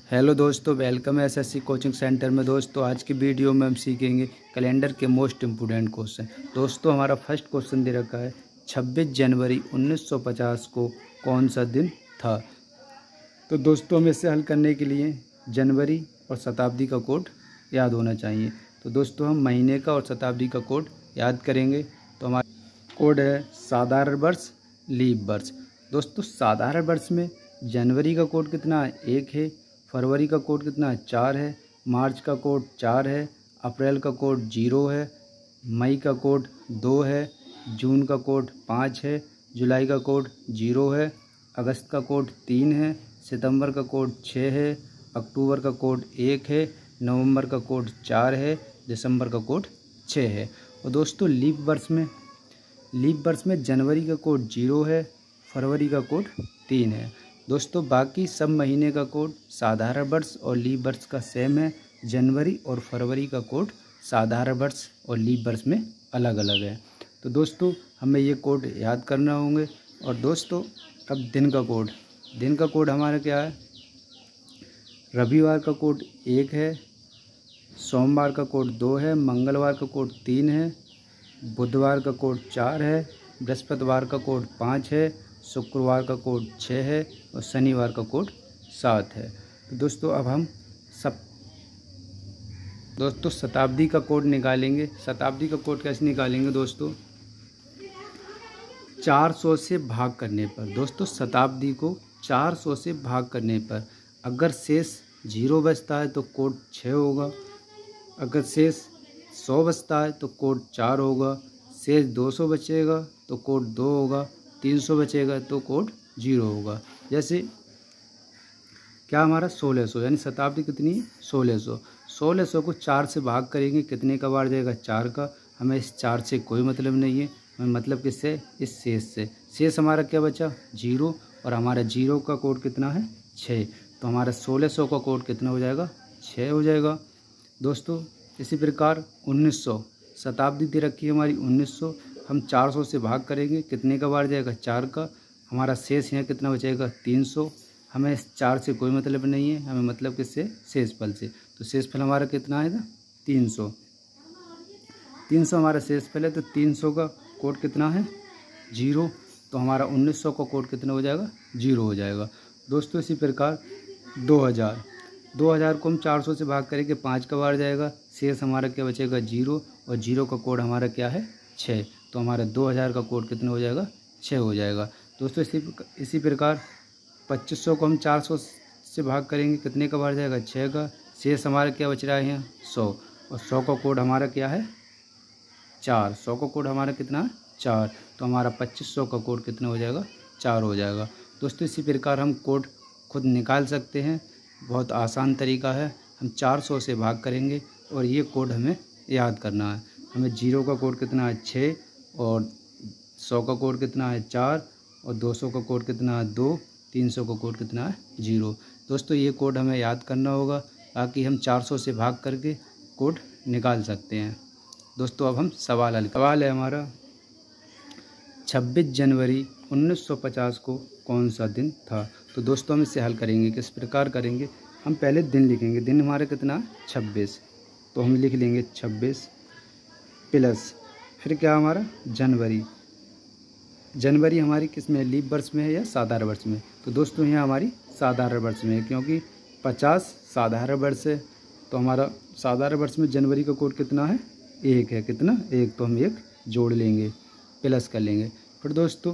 Hello दोस्तों, welcome है SSC coaching centre में। दोस्तों आज की वीडियो में हम सीखेंगे कैलेंडर के मोस्ट इम्पोर्टेंट क्वेश्चन। दोस्तों हमारा फर्स्ट क्वेश्चन दे रखा है 26 जनवरी 1950 को कौन सा दिन था। तो दोस्तों हमें इसे हल करने के लिए जनवरी और शताब्दी का कोड याद होना चाहिए। तो दोस्तों हम महीने का और शताब्दी का कोड याद करेंगे। तो हमारा कोड है साधारण वर्ष, लीप वर्ष। दोस्तों साधारण वर्ष में जनवरी का कोड कितना है? 1 है। फरवरी का कोड कितना है? 4 है। मार्च का कोड 4 है। अप्रैल का कोड 0 है। मई का कोड 2 है। जून का कोड 5 है। जुलाई का कोड 0 है। अगस्त का कोड 3 है। सितंबर का कोड 6 है। अक्टूबर का कोड 1 है। नवंबर का कोड 4 है। दिसंबर का कोड 6 है। और दोस्तों लीप वर्ष में जनवरी का कोड 0 है। फरवरी का कोड 3 है। दोस्तों बाकी सब महीने का कोड साधारण वर्ष और लीप वर्ष का सेम है। जनवरी और फरवरी का कोड साधारण वर्ष और लीप वर्ष में अलग अलग है। तो दोस्तों हमें ये कोड याद करना होंगे। और दोस्तों अब दिन का कोड हमारा क्या है? रविवार का कोड 1 है। सोमवार का कोड 2 है। मंगलवार का कोड 3 है। बुधवार का कोड 4 है। बृहस्पतिवार का कोड 5 है। शुक्रवार का कोड 6 है और शनिवार का कोड 7 है। तो दोस्तों अब हम शताब्दी का कोड निकालेंगे। शताब्दी का कोड कैसे निकालेंगे दोस्तों? 400 से भाग करने पर। दोस्तों शताब्दी को 400 से भाग करने पर अगर शेष 0 बचता है तो कोड 6 होगा। अगर शेष 100 बचता है तो कोड 4 होगा। शेष 200 बचेगा तो कोड 2 होगा। 300 बचेगा तो कोड 0 होगा। जैसे क्या हमारा 1600, यानी शताब्दी कितनी है? 1600 को 4 से भाग करेंगे, कितने का बार जाएगा? 4 का। हमें इस 4 से कोई मतलब नहीं है, हमें मतलब किससे? इस शेष से। शेष हमारा क्या बचा? 0। और हमारा 0 का कोड कितना है? 6। तो हमारा 1600 का कोड कितना हो जाएगा? 6 हो जाएगा। दोस्तों इसी प्रकार 1900, शताब्दी दे रखी है हमारी 1900। हम 400 से भाग करेंगे, कितने का बार जाएगा? 4 का। हमारा शेष यहाँ कितना बचेगा? 300। हमें इस 4 से कोई मतलब नहीं है, हमें मतलब किससे? शेषफल से। तो शेषफल हमारा कितना आएगा? 300। 300 हमारा शेषफल है। तो 300 का कोड कितना है? 0। तो हमारा 1900 का कोड कितना हो जाएगा? 0 हो जाएगा। दोस्तों इसी प्रकार 2000 को हम 400 से भाग करेंगे, 5 का बार जाएगा। शेष हमारा क्या बचेगा? 0। और 0 का कोड हमारा क्या है? 6। तो हमारा 2000 का कोड कितना हो जाएगा? 6 हो जाएगा। दोस्तों इसी प्रकार 2500 को हम 400 से भाग करेंगे, कितने का बार जाएगा? 6 का। शेष हमारा क्या बच रहा है यहाँ? 100। और 100 का कोड हमारा क्या है? 4। 100 का कोड हमारा कितना है? 4। तो हमारा 2500 का कोड कितना हो जाएगा? 4 हो जाएगा। दोस्तों इसी प्रकार हम कोड खुद निकाल सकते हैं। बहुत आसान तरीका है। हम 400 से भाग करेंगे और ये कोड हमें याद करना है। हमें 0 का कोड कितना है? 6। और 100 का कोड कितना है? 4। और 200 का कोड कितना है? 2। 300 का कोड कितना है? 0। दोस्तों ये कोड हमें याद करना होगा, ताकि हम 400 से भाग करके कोड निकाल सकते हैं। दोस्तों अब हम सवाल है हमारा 26 जनवरी 1950 को कौन सा दिन था। तो दोस्तों हम इसे हल करेंगे, किस प्रकार करेंगे? हम पहले दिन लिखेंगे। दिन हमारा कितना है? 26। तो हम लिख लेंगे 26 प्लस फिर क्या हमारा? जनवरी हमारी किस में? लीप वर्ष में है या साधारण वर्ष में? तो दोस्तों यहाँ हमारी साधारण वर्ष में है, क्योंकि 50 साधारण वर्ष है। तो हमारा साधारण वर्ष में जनवरी का कोड कितना है? 1 है। कितना? 1। तो हम 1 जोड़ लेंगे, प्लस कर लेंगे। फिर दोस्तों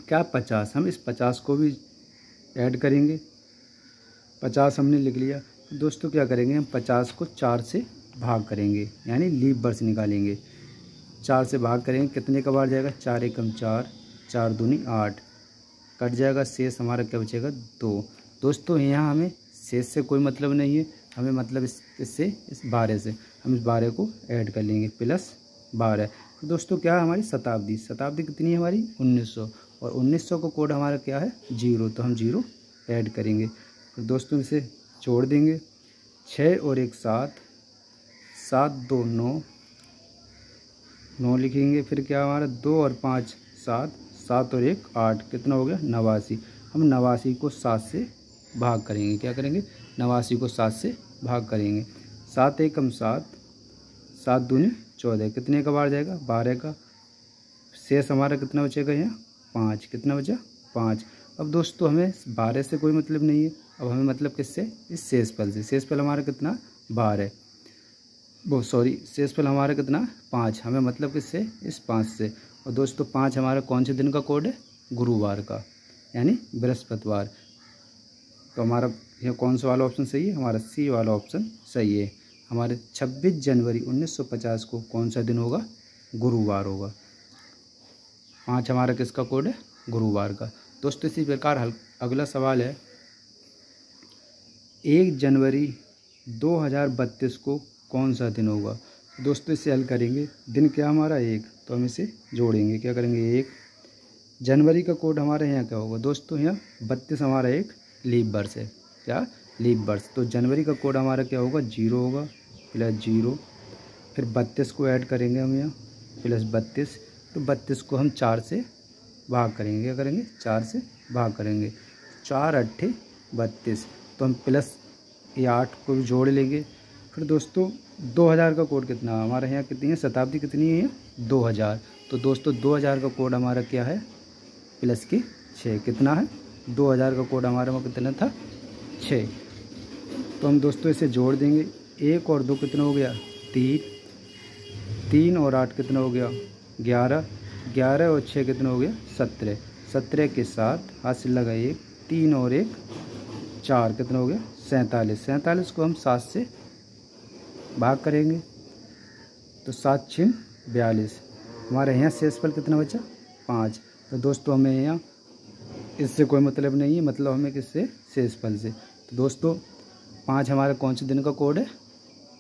क्या 50, हम इस 50 को भी ऐड करेंगे। 50 हमने लिख लिया। दोस्तों क्या करेंगे? हम 50 को 4 से भाग करेंगे, यानी लीप वर्ष निकालेंगे। 4 से भाग करेंगे, कितने का बार जाएगा? 4 एकम 4, 4 दूनी 8, कट जाएगा। शेष हमारा क्या बचेगा? 2। दोस्तों यहाँ हमें शेष से कोई मतलब नहीं है, हमें मतलब इस 12 से। हम इस 12 को ऐड कर लेंगे, प्लस 12। तो दोस्तों क्या है हमारी? शताब्दी कितनी है हमारी? 1900। और 1900 का कोड हमारा क्या है? 0। तो हम 0 ऐड करेंगे। तो दोस्तों इसे जोड़ देंगे। 6 और 1 7, 7 2 9 लिखेंगे। फिर क्या हमारा? 2 और 5 7, 7 और 1 8, कितना हो गया? 89। हम 89 को 7 से भाग करेंगे। क्या करेंगे? 89 को 7 से भाग करेंगे। 7 एकम 7, 7 दूनी 14, कितने का बाहर जाएगा? 12 का। शेष हमारा कितना बचेगा यहाँ? 5। कितना बचा? 5। अब दोस्तों हमें 12 से कोई मतलब नहीं है, अब हमें मतलब किससे? इस शेषफल से। शेषफल हमारा कितना? 12। वो सॉरी, शेषफल हमारा कितना? 5। हमें मतलब किससे? इस 5 से। और दोस्तों 5 हमारा कौन से दिन का कोड है? गुरुवार का, यानी बृहस्पतिवार। तो हमारा यह कौन सा वाला ऑप्शन सही है? हमारा सी वाला ऑप्शन सही है। हमारे 26 जनवरी 1950 को कौन सा दिन होगा? गुरुवार होगा। 5 हमारा किसका कोड है? गुरुवार का। दोस्तों इसी प्रकार अगला सवाल है, 1 जनवरी 2032 को कौन सा दिन होगा? दोस्तों इसे हल करेंगे। दिन क्या हमारा? 1, तो हम इसे जोड़ेंगे। क्या करेंगे? 1। जनवरी का कोड हमारे यहाँ क्या होगा? दोस्तों यहाँ 32 हमारा एक लीप वर्ष है। क्या? लीप वर्ष। तो जनवरी का कोड हमारा क्या होगा? 0 होगा, प्लस 0। फिर 32 को ऐड करेंगे हम यहाँ, प्लस 32। तो 32 को हम 4 से भाग करेंगे। क्या करेंगे? 4 से भाग करेंगे। 4 अट्ठे 32। तो हम प्लस ये 8 को भी जोड़ लेंगे। फिर दोस्तों 2000 का कोड कितना हमारे यहाँ? कितनी है? शताब्दी कितनी है? 2000। तो दोस्तों 2000 का कोड हमारा क्या है? प्लस की 6। कितना है? 2000 का कोड हमारे में कितना था? 6। तो हम दोस्तों इसे जोड़ देंगे। 1 और 2 कितना हो गया? 3। 3 और 8 कितना हो गया? 11। 11 और 6 कितना हो गया? 17। 17 के साथ हाथ से लगा 1, 3 और 1 4, कितना हो गया? 47। 47 को हम 7 से भाग करेंगे। तो 7 6 42। हमारे यहाँ शेषफल कितना बचा? 5। तो दोस्तों हमें यहाँ इससे कोई मतलब नहीं है, मतलब हमें किससे? शेषफल से। तो दोस्तों 5 हमारे कौन से दिन का कोड है?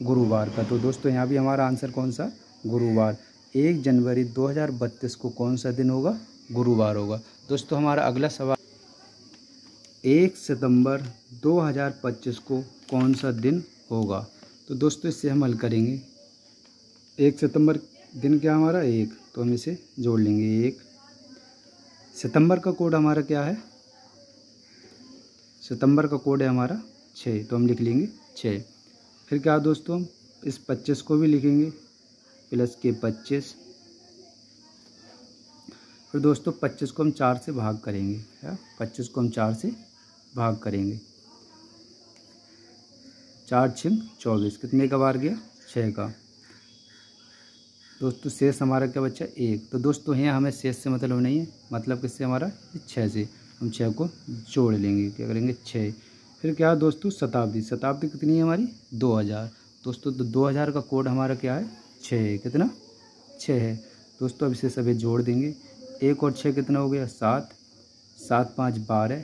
गुरुवार का। तो दोस्तों यहाँ भी हमारा आंसर कौन सा? गुरुवार। 1 जनवरी 2032 को कौन सा दिन होगा? गुरुवार होगा। दोस्तों हमारा अगला सवाल, 1 सितंबर 2025 को कौन सा दिन होगा? तो दोस्तों इससे हम हल करेंगे। 1 सितंबर दिन क्या हमारा? 1, तो हम इसे जोड़ लेंगे। 1 सितंबर का कोड हमारा क्या है? सितंबर का कोड है हमारा 6, तो हम लिख लेंगे 6। फिर क्या दोस्तों, हम इस 25 को भी लिखेंगे, प्लस के 25। फिर दोस्तों 25 को हम 4 से भाग करेंगे। क्या? 25 को हम 4 से भाग करेंगे। 4 6 24, कितने का बार गया? 6 का। दोस्तों शेष हमारा क्या बचा? 1। तो दोस्तों यहाँ हमें शेष से मतलब नहीं है, मतलब किससे? हमारा 6 से। हम 6 को जोड़ लेंगे। क्या करेंगे? 6। फिर क्या दोस्तों? शताब्दी। शताब्दी कितनी है हमारी? 2000। दोस्तों तो 2000 का कोड हमारा क्या है? 6। कितना? 6 है। दोस्तों अब इसे सभी जोड़ देंगे। 1 और 6 कितना हो गया? 7। 7 5 12,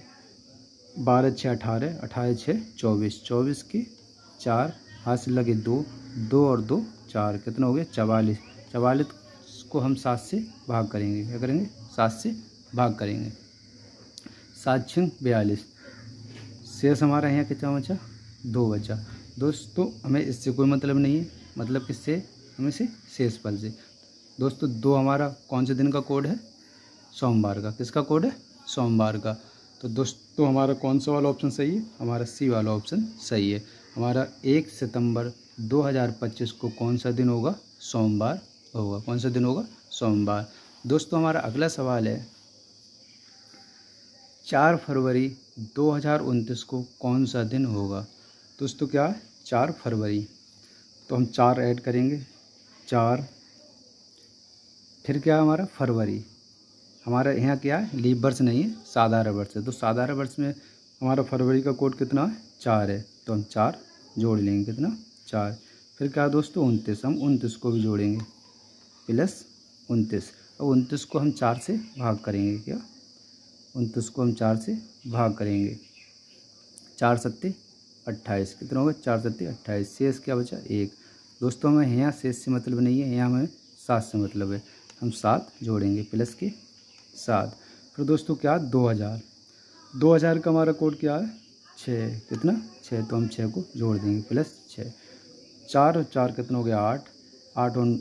12 6 18, 18 6 24, 24 के 4, हाथ से लगे 2, 2 और 2 4, कितना हो गया? 44। 44 को हम 7 से भाग करेंगे। क्या करेंगे? 7 से भाग करेंगे। 7 6 42। शेष हमारा यहाँ कितना बचा? 2 बचा। दोस्तों हमें इससे कोई मतलब नहीं है, मतलब किससे? हमें से शेषफल से। दोस्तों 2 हमारा कौन से दिन का कोड है? सोमवार का। किसका कोड है? सोमवार का। तो दोस्तों हमारा कौन सा वाला ऑप्शन सही है? हमारा सी वाला ऑप्शन सही है। हमारा 1 सितंबर 2025 को कौन सा दिन होगा? सोमवार होगा। कौन सा दिन होगा? सोमवार। दोस्तों हमारा अगला सवाल है, 4 फरवरी 2029 को कौन सा दिन होगा? दोस्तों क्या है? 4 फरवरी। तो हम 4 ऐड करेंगे, 4। फिर क्या हमारा? फरवरी। हमारा यहाँ क्या है? लीप वर्ष नहीं है, साधारण वर्ष है। तो साधारण वर्ष में हमारा फरवरी का कोड कितना है? 4 है। तो हम 4 जोड़ लेंगे। कितना? 4। फिर क्या दोस्तों? 29। हम 29 को भी जोड़ेंगे, प्लस 29। और 29 को हम 4 से भाग करेंगे। क्या? 29 को हम 4 से भाग करेंगे। 4 सत्ते 28, कितना होगा? 4 सत्ते 28। शेष क्या बचा? 1। दोस्तों हमें यहाँ शेष से मतलब नहीं है, यहाँ हमें 7 से मतलब है। हम 7 जोड़ेंगे, प्लस के 7। फिर दोस्तों क्या? 2000। 2000 का हमारा कोड क्या है? 6। कितना? 6। तो हम 6 को जोड़ देंगे, प्लस 6। 4 और 4 कितना हो गया? 8। 8 और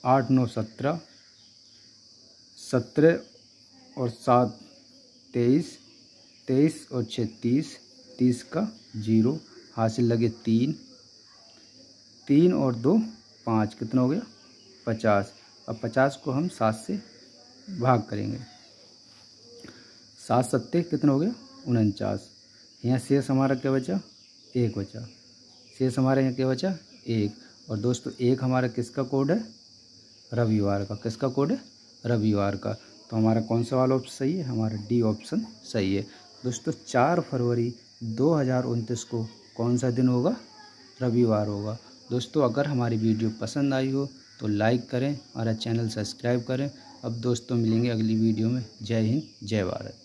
8 9 17, 17 और 7 23, 23 और 6 30, 30 का 0, हासिल लगे 3, 3 और 2 5, कितना हो गया 50। अब 50 को हम 7 से भाग करेंगे, 7 सत्ते कितना हो गया 49। यहाँ शेष हमारा क्या बचा 1 बचा, शेष हमारे यहाँ क्या बचा 1। और दोस्तों 1 हमारा किसका कोड है रविवार का, किसका कोड है रविवार का। तो हमारा कौन सा वाला ऑप्शन सही है, हमारा डी ऑप्शन सही है। दोस्तों 4 फरवरी 2029 को कौन सा दिन होगा रविवार होगा। दोस्तों अगर हमारी वीडियो पसंद आई हो तो लाइक करें, हमारा चैनल सब्सक्राइब करें। अब दोस्तों मिलेंगे अगली वीडियो में। जय हिंद जय भारत।